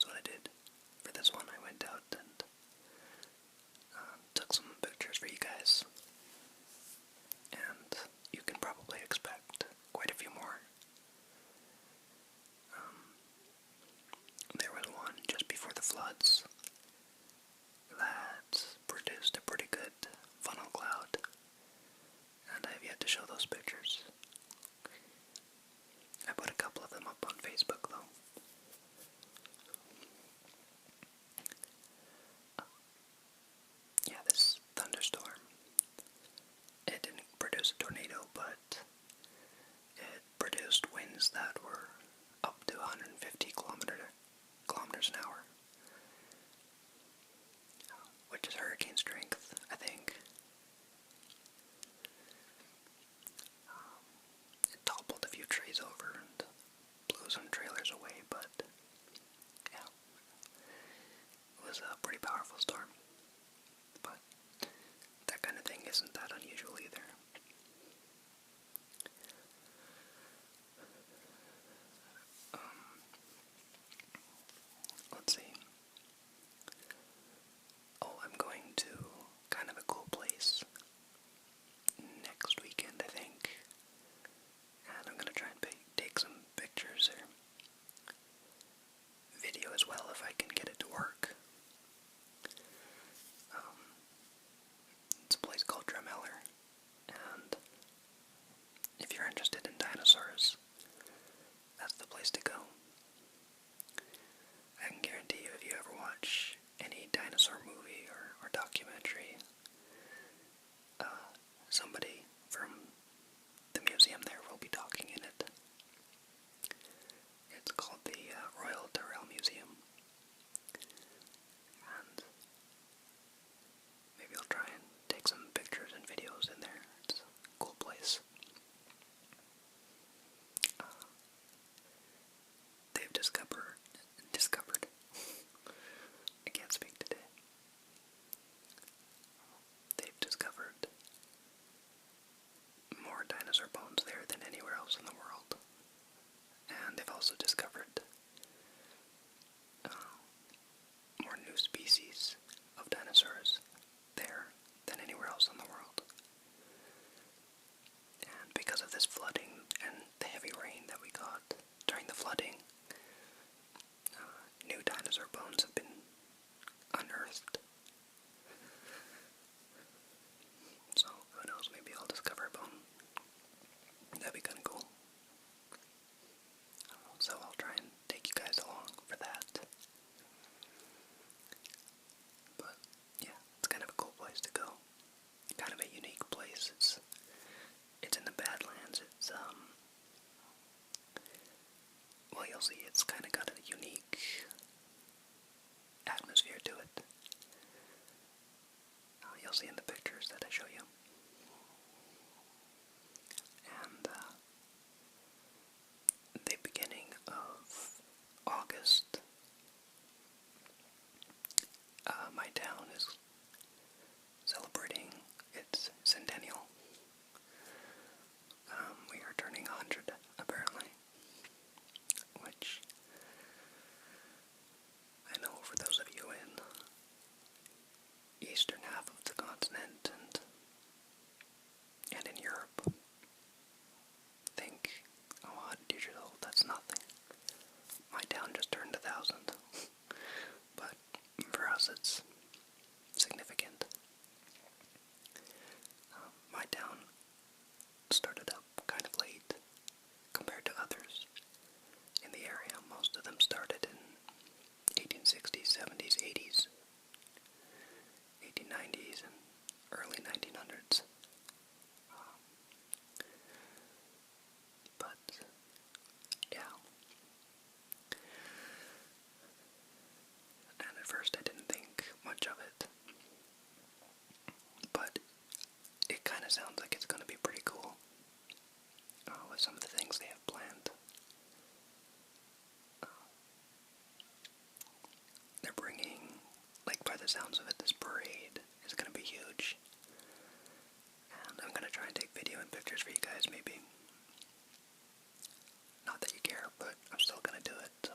that's what I did. For this one, I went out and took some pictures for you guys. And you can probably expect quite a few more. There was one just before the floods that produced a pretty good funnel cloud, and I have yet to show those pictures. I put a couple of them up on Facebook though. Yeah, this thunderstorm, it didn't produce a tornado, but it produced winds that were up to 150 kilometers an hour, which is hurricane strength, I think. It toppled a few trees over and blew some trailers away, but yeah, it was a pretty powerful storm. But that kind of thing isn't that unusual either. Let's see. Oh, I'm going to kind of a cool place next weekend, I think. And I'm going to try and take some pictures or video as well if I can get it to work. It's a place called Drumheller, and if you're interested in dinosaurs, that's the place to go. I can guarantee you, if you ever watch any dinosaur movie or documentary, somebody from the museum there will be talking in it. It's called the Royal Tyrrell Museum, and maybe I'll try and take some pictures and videos in there. It's a cool place. They've discovered, I can't speak today. They've discovered more dinosaur bones there than anywhere else in the world. And they've also discovered more new species of dinosaurs there than anywhere else in the world. And because of this flooding and the heavy rain that we got during the flooding, new dinosaur bones have been unearthed. So, who knows, maybe I'll discover a bone. That'd be kind of cool. So I'll try and take you guys along for that. But, yeah, it's kind of a cool place to go. Kind of a unique place. It's in the Badlands. Well, you'll see, it's kind of got a unique atmosphere to it. You'll see in the pictures that I show you. And the beginning of August, my town is celebrating its centennial. We are turning 100, apparently, which I know for those of you in eastern half of the continent and in Europe, think, oh, 100 years old, that's nothing. My town just turned 1,000, but for us it's significant. My town started up kind of late compared to others in the area. Most of them started in 1860s, 70s, 80s, 1890s, and early 1900s. But, yeah. And at first I didn't think much of it. But it kind of sounds like it's going to be pretty cool with some of the things they have planned. They're bringing, like by the sounds of it, this parade is going to be huge. And I'm going to try and take video and pictures for you guys, maybe. Not that you care, but I'm still going to do it, so.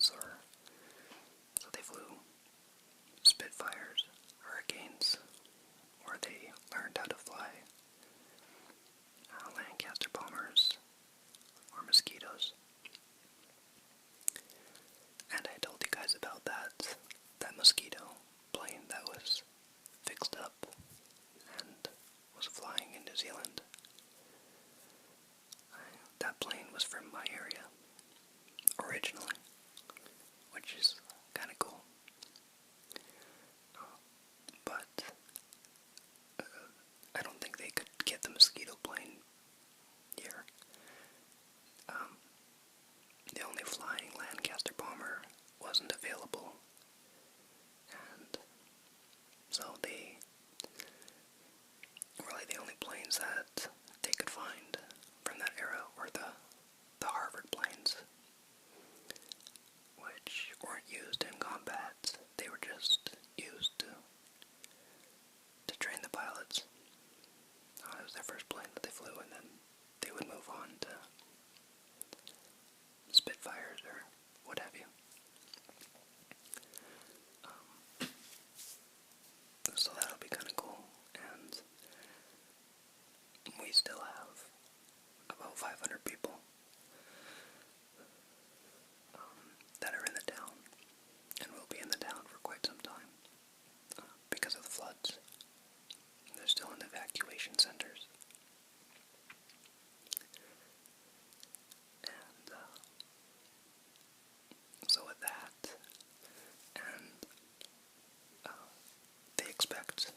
jets, or so they flew Spitfires, Hurricanes, or they learned how to fly Lancaster bombers or Mosquitoes. And I told you guys about that Mosquito plane that was fixed up and was flying in New Zealand. That plane was from my area originally, which is kind of cool. But I don't think they could get the Mosquito plane here. The only flying Lancaster bomber wasn't available, and so they really the only planes that they could find from that era were the Harvard planes, which weren't used in combat. They were just used to train the pilots. It was their first plane that they flew, and then they would move on to Spitfires or what have you. So that'll be kind of cool, and we still have about 500 people that are in the town, and will be in the town for quite some time because of the floods. They're still in evacuation centers. And so with that, and they expect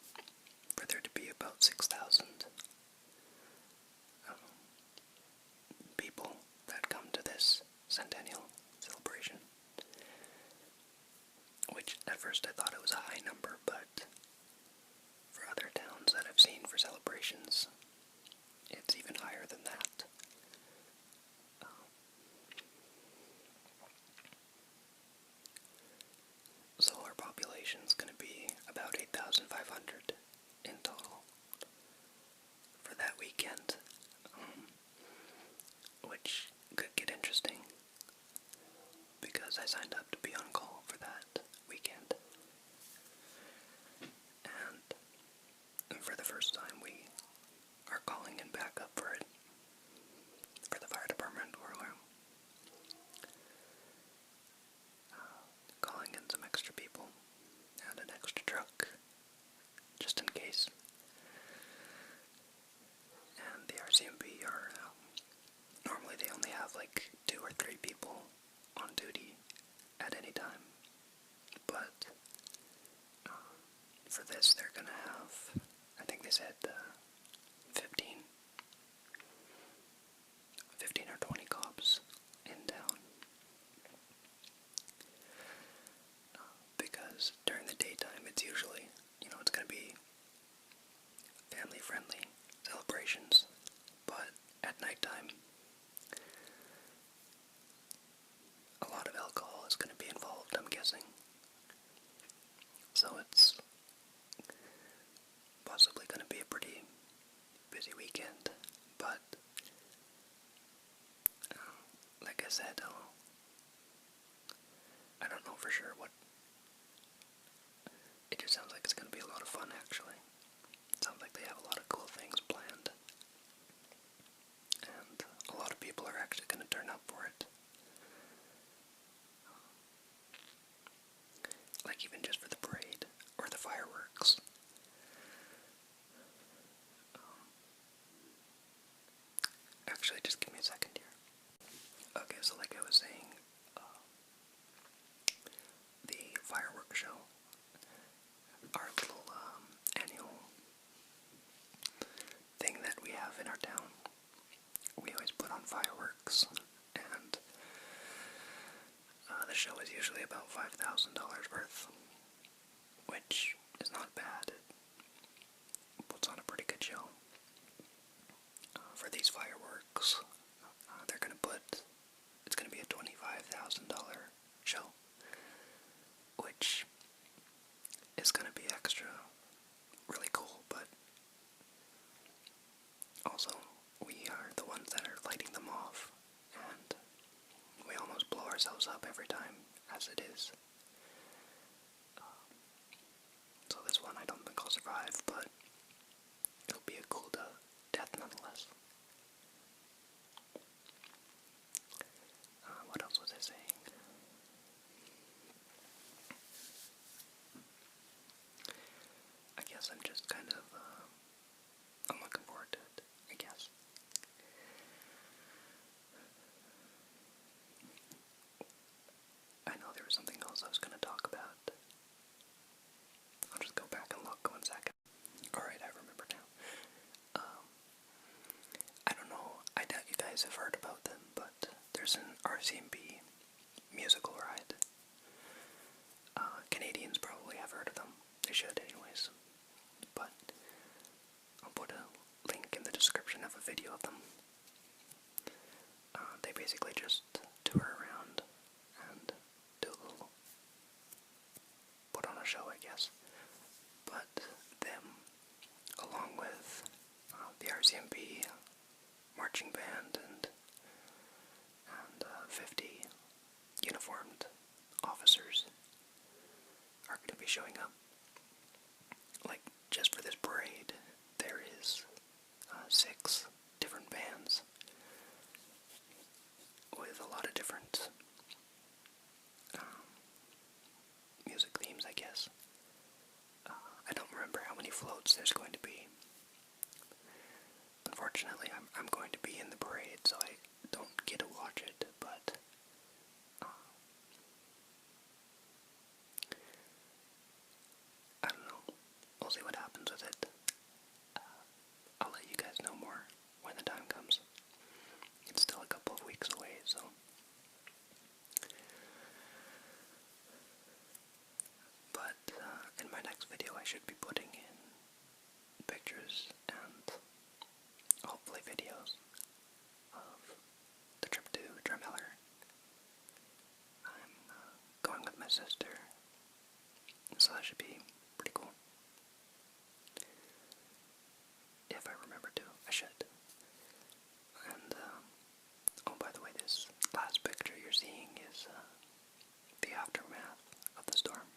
for there to be about 6,000 people that come to this centennial celebration. Which at first I thought it was a high number, but for other towns that I've seen for celebrations, it's even higher than that. So our population's going to be about 8,500 in total for that weekend, which could get interesting because I signed up to be on call for that weekend. And for the first time we are calling in backup for it, for the fire department. We're calling in some extra people and an extra truck, just in case. And the RCMP are, normally they only have like 2 or 3 people on duty at any time, but for this they're gonna have, I think they said 15 or 20 cops in town, because during the daytime it's usually, it's gonna be family-friendly celebrations, but at nighttime a lot of alcohol is going to be involved, I'm guessing. So it's possibly going to be a pretty busy weekend, but like I said, I don't know for sure what. It just sounds like it's going to be a lot of fun, actually. It sounds like they have a lot of cool things planned, and a lot of people are actually going to turn up for it. Like even just for the parade or the fireworks. Actually, just give me a second here. Okay, so like I was saying, the fireworks show, our little annual thing that we have in our town, we always put on fireworks, and the show is usually about $5,000 worth, which is not bad. It puts on a pretty good show. For these fireworks, they're gonna put, it's gonna be a $25,000 show, which is gonna be extra really cool, but also we are the ones that are lighting them off, and we almost blow ourselves up every time as it is. So this one I don't think I'll survive, but it'll be a cool death nonetheless. What else was I saying? I guess I'm just kind of, I'm looking forward to it, I guess. I know there was something else I was going to talk about. I'll just go back and look 1 second. Alright, I remember now. I don't know, I doubt you guys have heard about them, but there's an RCMP musical ride. Canadians probably have heard of them. They should anyways. But I'll put a link in the description of a video of them. They basically just tour around and do a little, put on a show, I guess. But them, along with the RCMP marching band and 50 uniformed officers are going to be showing up. Like, just for this parade, there is 6 different bands with a lot of different music themes, I guess. I don't remember how many floats there's going to be. Unfortunately, I'm going to be in the parade, so I don't get to watch it, but I don't know. We'll see what happens with it. I'll let you guys know more when the time comes. It's still a couple of weeks away, so. But in my next video, I should be putting in pictures and hopefully videos of the trip to Drumheller. I'm going with my sister, so that should be pretty cool. If I remember to, I should. And, oh, by the way, this last picture you're seeing is the aftermath of the storm.